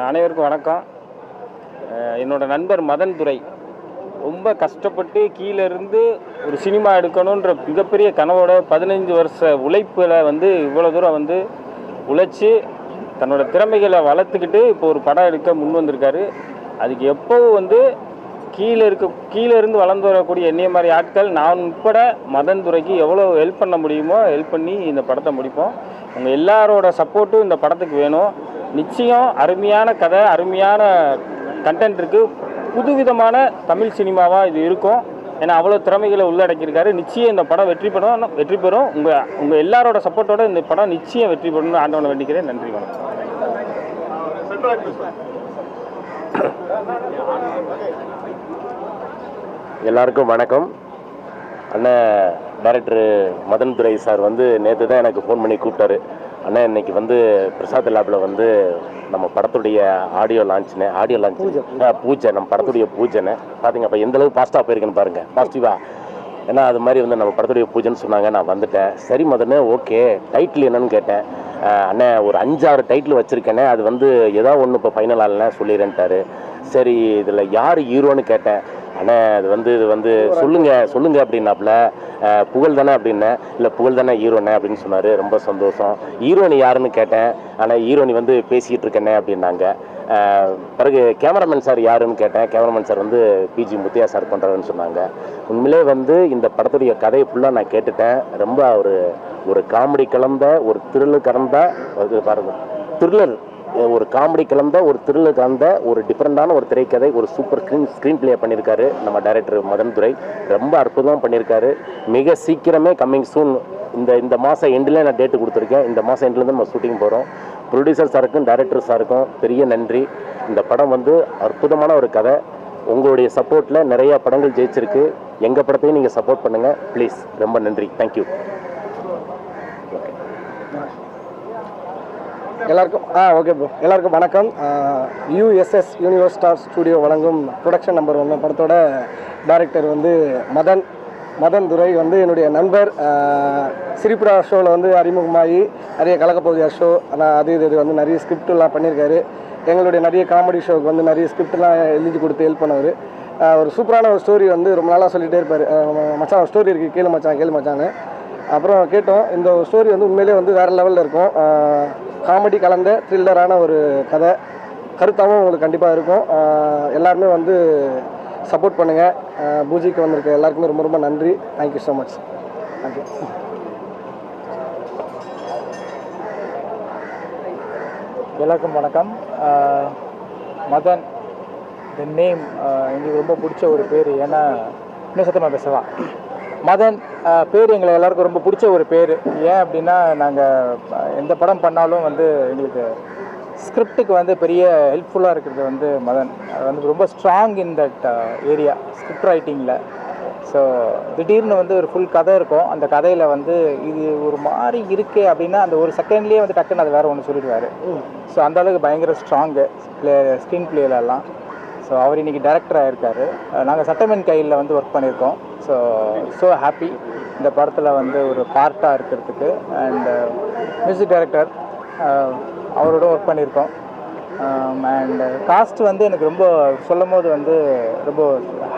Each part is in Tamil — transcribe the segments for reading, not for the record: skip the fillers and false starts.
அனைவருக்கும் வணக்கம். என்னோட நண்பர் மதன் துரை ரொம்ப கஷ்டப்பட்டு கீழே இருந்து ஒரு சினிமா எடுக்கணுன்ற மிகப்பெரிய கனவோட 15 வருஷ உழைப்பில் இவ்வளோ தூரம் உழைச்சி தன்னோட திறமைகளை வளர்த்துக்கிட்டு இப்போ ஒரு படம் எடுக்க முன் வந்திருக்காரு. அதுக்கு எப்போவும் கீழே இருந்து வளர்ந்து வரக்கூடிய என்னைய மாதிரி ஆட்கள் நான் உட்பட மதன் துரைக்கு எவ்வளோ ஹெல்ப் பண்ண முடியுமோ ஹெல்ப் பண்ணி இந்த படத்தை முடிப்போம். உங்கள் எல்லாரோட சப்போர்ட்டும் இந்த படத்துக்கு வேணும். நிச்சயம் அருமையான கதை, அருமையான கண்டென்ட் இருக்குது. புதுவிதமான தமிழ் சினிமாவாக இது இருக்கும். ஏன்னா அவ்வளோ திறமைகளை உள்ளடக்கியிருக்காரு. நிச்சயம் இந்த படம் வெற்றி பெறும். உங்கள் எல்லாரோட சப்போர்ட்டோட இந்த படம் நிச்சயம் வெற்றி பெறணும்னு ஆண்டவனை வேண்டிக்கிறேன். நன்றி, வணக்கம். எல்லாருக்கும் வணக்கம். அண்ணன் டைரக்டர் மதன் துரை சார் நேற்று தான் எனக்கு ஃபோன் பண்ணி கூப்பிட்டாரு. அண்ணன் இன்னைக்கு பிரசாத் லேபில் நம்ம படத்துடைய ஆடியோ லான்ச் பூஜை, நம்ம படத்துடைய பூஜைன்னு பார்த்தீங்க. அப்போ எந்தளவுக்கு பாசிட்டிவாக போயிருக்குன்னு பாருங்கள், பாசிட்டிவாக. ஏன்னா அது மாதிரி நம்ம படத்துடைய பூஜைன்னு சொன்னாங்க. நான் வந்துட்டேன். சரி மதனே, ஓகே, டைட்டில் என்னன்னு கேட்டேன். அண்ணன் ஒரு 5-6 டைட்டில் வச்சுருக்கேனே, அது ஏதோ ஒன்று இப்போ ஃபைனல் ஆகலன்னா சொல்லிடுறேன்ட்டாரு. சரி, இதில் யார் ஹீரோன்னு கேட்டேன். அண்ணே அது இது சொல்லுங்க அப்படின்னாப்புல. புகழ் தானே அப்படின்னேன். இல்லை, புகழ் தானே ஹீரோண்ணே அப்படின்னு சொன்னார். ரொம்ப சந்தோஷம். ஹீரோனி யாருன்னு கேட்டேன். ஆனால் ஹீரோனி பேசிக்கிட்டு இருக்கேனே அப்படின்னாங்க. பிறகு கேமராமேன் சார் யாருன்னு கேட்டேன். Cameraman sir PG Muthaiah sir பண்ணுறாருன்னு சொன்னாங்க. உண்மையிலே இந்த படத்துடைய கதையை ஃபுல்லாக நான் கேட்டுட்டேன். ரொம்ப ஒரு காமெடி கலந்த, ஒரு த்ரில்லர் கலந்த பாருங்க, த்ரில்லர், ஒரு காமெடி கலந்த, ஒரு த்ரில்லர் கலந்த, ஒரு டிஃப்ரெண்டான ஒரு திரைக்கதை, ஒரு சூப்பர் ஸ்க்ரீன் பிளே பண்ணியிருக்காரு நம்ம டைரக்டர் மதன் துரை. ரொம்ப அற்புதமாக பண்ணியிருக்காரு. மிக சீக்கிரமே கம்மிங் சூன், இந்த மாதம் எண்டில் நான் டேட்டு கொடுத்துருக்கேன். இந்த மாதம் எண்டில் நம்ம ஷூட்டிங் போகிறோம். ப்ரொடியூசர் சாருக்கும் டைரக்டர் சாருக்கும் பெரிய நன்றி. இந்த படம் அற்புதமான ஒரு கதை. உங்களுடைய சப்போர்ட்டில் நிறையா படங்கள் ஜெயிச்சிருக்கு. எங்கள் படத்தையும் நீங்கள் சப்போர்ட் பண்ணுங்கள் ப்ளீஸ். ரொம்ப நன்றி. தேங்க்யூ. எல்லாருக்கும் வணக்கம். யூஎஸ்எஸ் யூனிவர்ஸ் ஸ்டார் ஸ்டுடியோ வழங்கும் ப்ரொடக்ஷன் நம்பர் 1 படத்தோட டைரக்டர் மதன் துரை என்னுடைய நண்பர். சிரிப்புடா ஷோவில் அறிமுகமாகி நிறைய கலக்கப்போகிற ஷோ, ஆனால் இது நிறைய ஸ்கிரிப்டெலாம் பண்ணியிருக்காரு. எங்களுடைய நிறைய காமெடி ஷோவுக்கு நிறைய ஸ்கிரிப்டெலாம் எழுதி கொடுத்து ஹெல்ப் பண்ணவர். ஒரு சூப்பரான ஒரு ஸ்டோரி ரொம்ப நாளாக சொல்லிகிட்டே இருப்பார். மச்சான் ஒரு ஸ்டோரி இருக்குது, கேளு மச்சான்னு. அப்புறம் கேட்டோம். இந்த ஸ்டோரி உண்மையிலே வேறு லெவலில் இருக்கும். காமெடி கலந்த த்ரில்லரான ஒரு கதை. கருத்தாகவும் உங்களுக்கு கண்டிப்பாக இருக்கும். எல்லாருமே சப்போர்ட் பண்ணுங்கள். பூஜைக்கு வந்திருக்க எல்லாருக்குமே ரொம்ப ரொம்ப நன்றி. Thank you so much. தேங்க்யூ. எல்லாருக்கும் வணக்கம். மதன் த நேம் எங்களுக்கு ரொம்ப பிடிச்ச ஒரு பேர். ஏன்னா இன்னும் சத்தமாக பேசலாம். மதன் பேர் எங்களை எல்லாருக்கும் ரொம்ப பிடிச்ச ஒரு பேர். ஏன் அப்படின்னா, நாங்கள் எந்த படம் பண்ணாலும் எங்களுக்கு ஸ்கிரிப்டுக்கு பெரிய ஹெல்ப்ஃபுல்லாக இருக்கிறது மதன். அது ரொம்ப strong in that area, script ரைட்டிங்கில். ஸோ திடீர்னு ஒரு ஃபுல் கதை இருக்கும். அந்த கதையில் இது ஒரு மாதிரி இருக்கே அப்படின்னா அந்த ஒரு செகண்ட்லேயே டக்குன்னு அது வேறு ஒன்று சொல்லிடுவார். ஸோ அந்தளவுக்கு பயங்கர ஸ்ட்ராங்கு ஸ்க்ரீன் பிளேலெல்லாம். ஸோ அவர் இன்றைக்கி டைரக்டராக இருக்கார். நாங்கள் சட்டமன் கையில் ஒர்க் பண்ணியிருக்கோம். ஸோ ஹாப்பி இந்த படத்தில் ஒரு பார்ட்டாக இருக்கிறதுக்கு. அண்ட் மியூசிக் டைரக்டர் அவரோட ஒர்க் பண்ணியிருக்கோம். அண்ட் காஸ்ட் எனக்கு ரொம்ப சொல்லும் போது ரொம்ப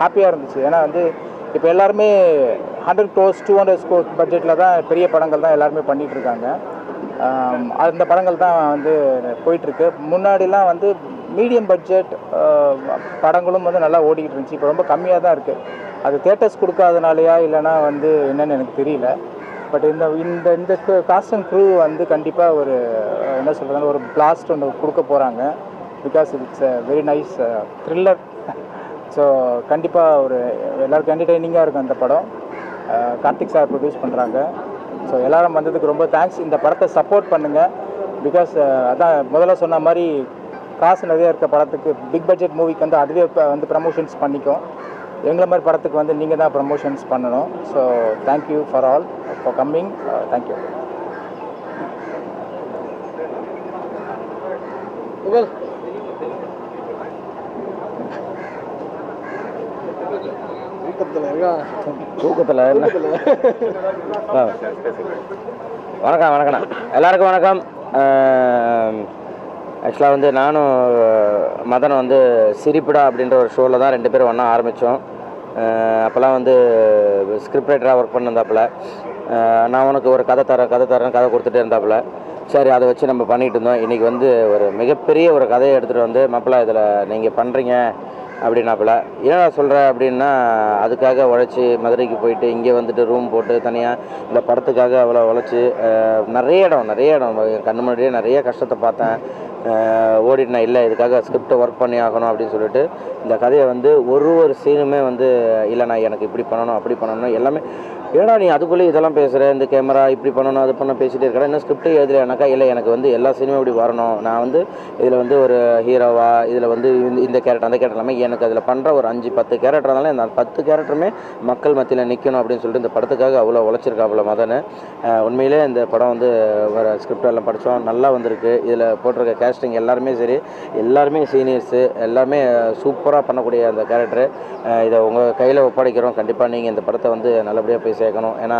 ஹாப்பியாக இருந்துச்சு. ஏன்னா இப்போ எல்லாருமே 100 crores 200 crores பட்ஜெட்டில் தான் பெரிய படங்கள் தான் எல்லாருமே பண்ணிகிட்ருக்காங்க. அந்த படங்கள் தான் போயிட்டுருக்கு. முன்னாடிலாம் மீடியம் பட்ஜெட் படங்களும் நல்லா ஓடிக்கிட்டு இருந்துச்சு. இப்போ ரொம்ப கம்மியாக தான் இருக்குது. அது தியேட்டர்ஸ் கொடுக்காதனாலையா இல்லைனா என்னென்னு எனக்கு தெரியல. பட் இந்த காஸ்ட் அண்ட் க்ரூ கண்டிப்பாக ஒரு என்ன சொல்கிறது, ஒரு பிளாஸ்ட் ஒன்று கொடுக்க போகிறாங்க. Because it's a very nice thriller. So கண்டிப்பாக ஒரு எல்லாருக்கும் என்டர்டெய்னிங்காக இருக்கும் அந்த படம். கார்த்திக் சார் ப்ரொடியூஸ் பண்ணுறாங்க. ஸோ எல்லோரும் வந்ததுக்கு ரொம்ப தேங்க்ஸ். இந்த படத்தை சப்போர்ட் பண்ணுங்கள். பிகாஸ் அதான் முதல்ல சொன்ன மாதிரி காசு நிறையா இருக்க படத்துக்கு, பிக் பட்ஜெட் மூவிக்கு அதுவே ப்ரமோஷன்ஸ் பண்ணிக்கும். எங்களை மாதிரி படத்துக்கு நீங்கள் தான் ப்ரமோஷன்ஸ் பண்ணணும். So thank you for all for coming. Thank you. தூக்கத்தில் என்ன வணக்கம் வணக்கண்ணா, எல்லாருக்கும் வணக்கம். ஆக்சுவலாக வந்து நானும் மதன் வந்து சிரிப்புடா அப்படின்ற ஒரு ஷோவில் தான் 2 பேரும் ஒன்றா ஆரம்பித்தோம். அப்போல்லாம் வந்து ஸ்கிரிப்ட் ரைட்டராக ஒர்க் பண்ணியிருந்தாப்புல. நான் உனக்கு ஒரு கதை தரேன் கதை கொடுத்துட்டே இருந்தாப்புல. சரி, அதை வச்சு நம்ம பண்ணிகிட்டு இருந்தோம். இன்றைக்கி வந்து ஒரு மிகப்பெரிய ஒரு கதையை எடுத்துகிட்டு வந்து மாப்பிள்ளை இதில் நீங்கள் பண்ணுறீங்க அப்படின்னாப்புல. ஏன்னா சொல்கிறேன் அப்படின்னா, அதுக்காக உழைச்சி மதுரைக்கு போயிட்டு இங்கே வந்துட்டு ரூம் போட்டு தனியாக இந்த படத்துக்காக அவ்வளோ உழைச்சி நிறைய இடம் கண்ணு முன்னாடியே நிறைய கஷ்டத்தை பார்த்தேன். ஓடிட்டு நான் இல்லை, இதுக்காக ஸ்கிரிப்டை ஒர்க் பண்ணி ஆகணும் அப்படின்னு சொல்லிட்டு இந்த கதையை வந்து ஒரு சீனுமே வந்து இல்லை நான் எனக்கு இப்படி பண்ணணும் அப்படி பண்ணணும் எல்லாமே. ஏன்னா நீ அதுக்குள்ளே இதெல்லாம் பேசுகிற, இந்த கேமரா இப்படி பண்ணணும் அது பண்ண பேசிகிட்டே இருக்கா, இன்னும் ஸ்கிரிப்டே எழுதலைனாக்கா இல்லை எனக்கு வந்து எல்லா சினிமா இப்படி வரணும், நான் வந்து இதில் வந்து ஒரு ஹீரோவா, இதில் வந்து இந்த கேரக்டர் அந்த கேரக்டர் எல்லாமே எனக்கு அதில் பண்ணுற ஒரு 5-10 கேரக்டர் இருந்தாலும் அந்த 10 கேரக்டருமே மக்கள் மத்தியில் நிற்கணும் அப்படின்னு சொல்லிட்டு இந்த படத்துக்காக அவ்வளோ உழைச்சிருக்காப்புல மதன். உண்மையிலே இந்த படம் வந்து வர ஸ்கிரிப்ட் எல்லாம் படித்தோம், நல்லா வந்திருக்கு. இதில் போட்டிருக்க கேஸ்டிங் எல்லாருமே சரி, எல்லாருமே சீனியர்ஸு, எல்லாருமே சூப்பராக பண்ணக்கூடிய அந்த கேரக்டரு. இதை உங்கள் கையில் ஒப்படைக்கிறோம். கண்டிப்பாக நீங்கள் இந்த படத்தை வந்து நல்லபடியாக போய் சேர்க்கணும். ஏன்னா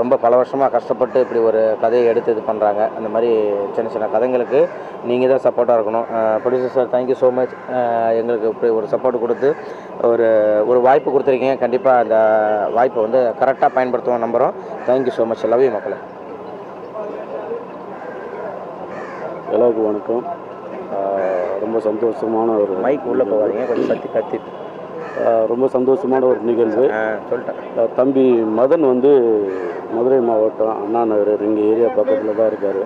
ரொம்ப பல வருஷமாக கஷ்டப்பட்டு இப்படி ஒரு கதையை எடுத்து இது பண்ணுறாங்க. அந்த மாதிரி சின்ன கதைங்களுக்கு நீங்கள் தான் சப்போர்ட்டாக இருக்கணும். Producer sir, thank you so much. எங்களுக்கு இப்படி ஒரு சப்போர்ட் கொடுத்து ஒரு வாய்ப்பு கொடுத்துருக்கீங்க. கண்டிப்பாக அந்த வாய்ப்பை வந்து கரெக்டாக பயன்படுத்துவோம் நம்புகிறோம். Thank you so much. Love you மக்களை. எல்லாருக்கும் வணக்கம். ரொம்ப சந்தோஷமான ஒரு மைக் உள்ளே போகாதீங்க, கொஞ்சம் கத்தி ரொம்ப சந்தோஷமான ஒரு நிகழ்வு. சொல்லிட்டேன். தம்பி மதன் வந்து மதுரை மாவட்டம் அண்ணா நகர் எங்கள் ஏரியா பக்கத்தில் தான் இருக்கார்.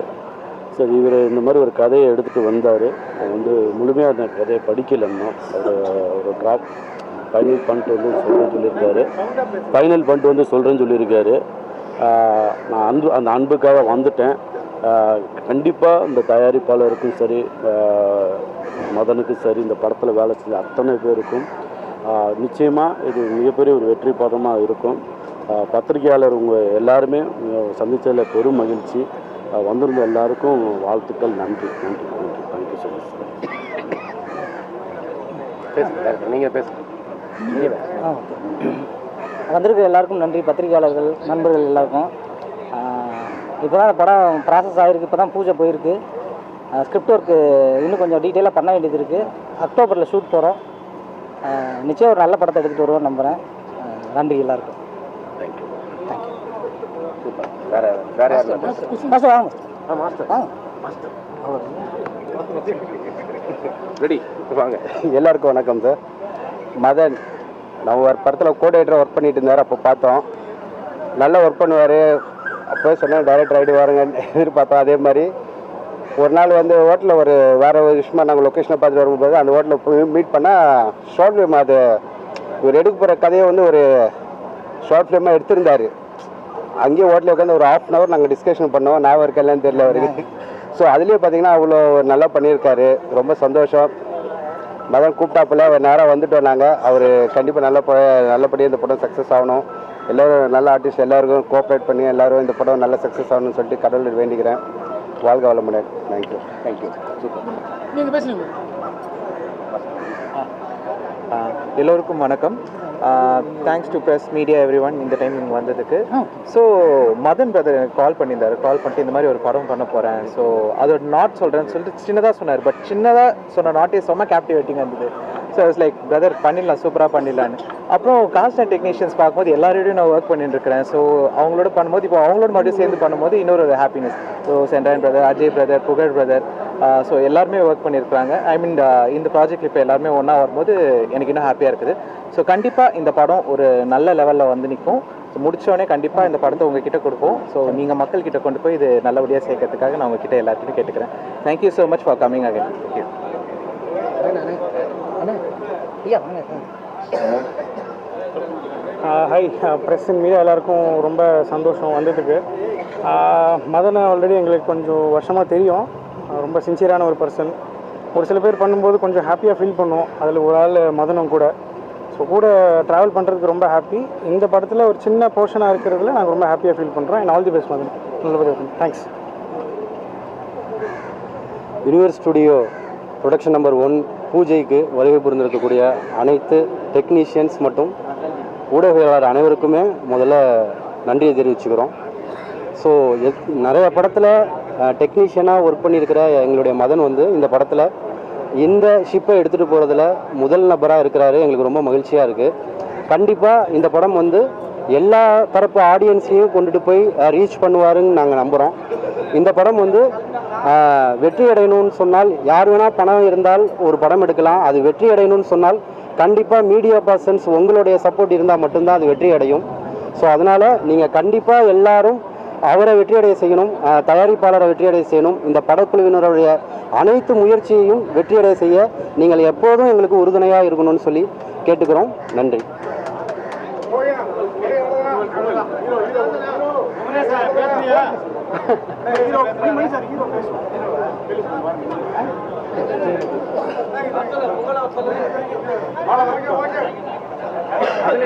சரி, இவர் இந்த மாதிரி ஒரு கதையை எடுத்துகிட்டு வந்தார். வந்து முழுமையாக அந்த கதையை படிக்கலைன்னா ஒரு ட்ராப் ஃபைனல் பண்ணிட்டு வந்து சொல்கிறேன்னு சொல்லியிருக்காரு. நான் அந்த அன்புக்காக வந்துட்டேன். கண்டிப்பாக இந்த தயாரிப்பாளருக்கும் சரி, மதனுக்கும் சரி, இந்த படத்தில் வேலை செஞ்ச அத்தனை பேருக்கும் நிச்சயமாக இது மிகப்பெரிய ஒரு வெற்றி படமாக இருக்கும். பத்திரிகையாளர் உங்கள் எல்லாருமே சந்தித்ததில் பெரும் மகிழ்ச்சி. வந்திருந்த எல்லாருக்கும் வாழ்த்துக்கள். நன்றி. Thank you so much. நீங்கள் பேசுங்க. வந்திருக்க எல்லாருக்கும் நன்றி. பத்திரிகையாளர்கள் நண்பர்கள் எல்லாருக்கும். இப்போ தான் படம் ப்ராசஸ் ஆகிருக்கு, இப்போ தான் பூஜை போயிருக்கு. ஸ்கிரிப்ட் ஒர்க்கு இன்னும் கொஞ்சம் டீட்டெயிலாக பண்ண வேண்டியது இருக்குது. அக்டோபரில் ஷூட் போகிறோம். நிச்சயம் ஒரு நல்ல படத்தை எடுத்துகிட்டு வருவோம் நம்புகிறேன். நன்றி எல்லாருக்கும். தேங்க்யூ. சூப்பர். வேறு யாரும் மாஸ்டர் வாங்க. ரெடி வாங்க. எல்லாருக்கும் வணக்கம் சார். மதன் நம்ம ஒரு படத்தில் கோஆர்டினேட்டராக ஒர்க் பண்ணிட்டு இருந்தார். அப்போ பார்த்தோம், நல்லா ஒர்க் பண்ணுவார். அப்போ சொன்னேன் டைரக்டர் ஐடி வாருங்கன்னு எதிர்பார்த்தோம். அதே மாதிரி ஒரு நாள் வந்து ஹோட்டலில் ஒரு வேறு ஒரு விஷயமா நாங்கள் லொக்கேஷனை பார்த்துட்டு வரும்போது அந்த ஹோட்டலில் போய் மீட் பண்ணால் ஷார்ட் ஃபிலிம், அது இவர் எடுக்க போகிற கதையை வந்து ஒரு ஷார்ட் ஃபிலிமாக எடுத்திருந்தார். அங்கேயே ஹோட்டலில் உட்காந்து ஒரு 1/2 hour நாங்கள் டிஸ்கஷன் பண்ணோம். நான் இருக்கேன்லாம் தெரியல அவருக்கு. ஸோ அதுலேயே பார்த்தீங்கன்னா அவ்வளோ நல்லா பண்ணியிருக்காரு. ரொம்ப சந்தோஷம். மதன் கூப்பிட்டாப்பில் நேராக வந்துட்டோம் நாங்கள். அவர் கண்டிப்பாக நல்லபடியாக இந்த படம் சக்ஸஸ் ஆகணும். எல்லோரும் நல்ல ஆர்டிஸ்ட் எல்லாருக்கும் கோஆப்ரேட் பண்ணி எல்லோரும் இந்த படம் நல்ல சக்ஸஸ் ஆகணும்னு சொல்லிட்டு கடவுளை வேண்டிக்கிறேன். வாழ்க வளமுடன். தேங்க்யூ. சூப்பர். நீங்கள் பேசுங்க. எல்லோருக்கும் வணக்கம். Thanks to press media every one இந்த டைம் இங்கே வந்ததுக்கு. ஸோ மதன் பிரதர் எனக்கு கால் பண்ணிட்டு இந்த மாதிரி ஒரு படம் பண்ண போகிறேன், ஸோ அதோட நாட் சொல்கிறேன்னு சொல்லிட்டு சின்னதாக சொன்னார். பட் சின்னதாக சொன்ன நாட்டே செம்ம கேப்டிவேட்டிங்காக இருந்தது. ஸோ இட்ஸ் லைக் பிரதர் பண்ணிடலாம், சூப்பராக பண்ணிடலான்னு. அப்புறம் காஸ்ட் அண்ட் டெக்னீஷியன்ஸ் பார்க்கும்போது எல்லாரோடையும் நான் ஒர்க் பண்ணிட்டு இருக்கிறேன். ஸோ அவங்களோட பண்ணும்போது இப்போ அவங்களோட மட்டும் சேர்ந்து பண்ணும்போது இன்னொரு happiness. So Sendrayan brother, Ajay brother, புகழ் பிரதர், ஸோ எல்லாருமே ஒர்க் பண்ணியிருக்கிறாங்க. ஐ மீன் இந்த ப்ராஜெக்ட் இப்போ எல்லாருமே ஒன்றா வரும்போது எனக்கு இன்னும் ஹாப்பியாக இருக்குது. ஸோ கண்டிப்பாக இந்த படம் ஒரு நல்ல லெவலில் வந்து நிற்கும். ஸோ முடித்தோடனே கண்டிப்பாக இந்த படத்தை உங்ககிட்ட கொடுப்போம். ஸோ நீங்கள் மக்கள்கிட்ட கொண்டு போய் இது நல்லபடியாக சேர்க்கறதுக்காக நான் உங்ககிட்ட எல்லாத்துக்கும் கேட்டுக்கிறேன். Thank you so much for coming again. Thank you. Hi press and media எல்லாருக்கும் ரொம்ப சந்தோஷம் வந்ததுக்கு. மதனை ஆல்ரெடி எங்களுக்கு கொஞ்சம் வருஷமாக தெரியும். ரொம்ப சின்சியரான ஒரு பர்சன். ஒரு சில பேர் பண்ணும்போது கொஞ்சம் ஹாப்பியாக ஃபீல் பண்ணுவோம். அதில் ஒரு ஆள் மதனும் கூட. ஸோ கூட ட்ராவல் பண்ணுறதுக்கு ரொம்ப ஹாப்பி. இந்த படத்தில் ஒரு சின்ன போர்ஷனாக இருக்கிறதுல நாங்கள் ரொம்ப ஹாப்பியாக ஃபீல் பண்ணுறோம். And all the best Madan. நல்லபடியாக. Thanks. Universe studio production number 1 பூஜைக்கு வருகை புரிந்திருக்கக்கூடிய அனைத்து டெக்னீஷியன்ஸ் மற்றும் ஊடகவியலாளர் அனைவருக்குமே முதல்ல நன்றியை தெரிவிச்சுக்கிறோம். ஸோ நிறைய படத்தில் டெக்னீஷியனாக ஒர்க் பண்ணியிருக்கிற எங்களுடைய மதன் வந்து இந்த படத்தில் இந்த ஷிப்பை எடுத்துகிட்டு போகிறதுல முதல் நபராக இருக்கிறாரு. எங்களுக்கு ரொம்ப மகிழ்ச்சியாக இருக்குது. கண்டிப்பாக இந்த படம் வந்து எல்லா தரப்பு ஆடியன்ஸையும் கொண்டுட்டு போய் ரீச் பண்ணுவாருன்னு நாங்கள் நம்புகிறோம். இந்த படம் வந்து வெற்றி அடையணும்னு சொன்னால் யார் வேணால் பணம் இருந்தால் ஒரு படம் எடுக்கலாம். அது வெற்றி அடையணும்னு சொன்னால் கண்டிப்பாக மீடியா பர்சன்ஸ் உங்களுடைய சப்போர்ட் இருந்தால் மட்டும்தான் அது வெற்றி அடையும். ஸோ அதனால் நீங்கள் கண்டிப்பாக எல்லாரும் அவரை வெற்றியடைய செய்யணும், தயாரிப்பாளரை வெற்றியடைய செய்யணும். இந்த படக்குழுவினருடைய அனைத்து முயற்சியையும் வெற்றியடைய செய்ய நீங்கள் எப்போதும் எங்களுக்கு உறுதுணையாக இருக்கணும்னு சொல்லி கேட்டுக்கிறோம். நன்றி. அதுல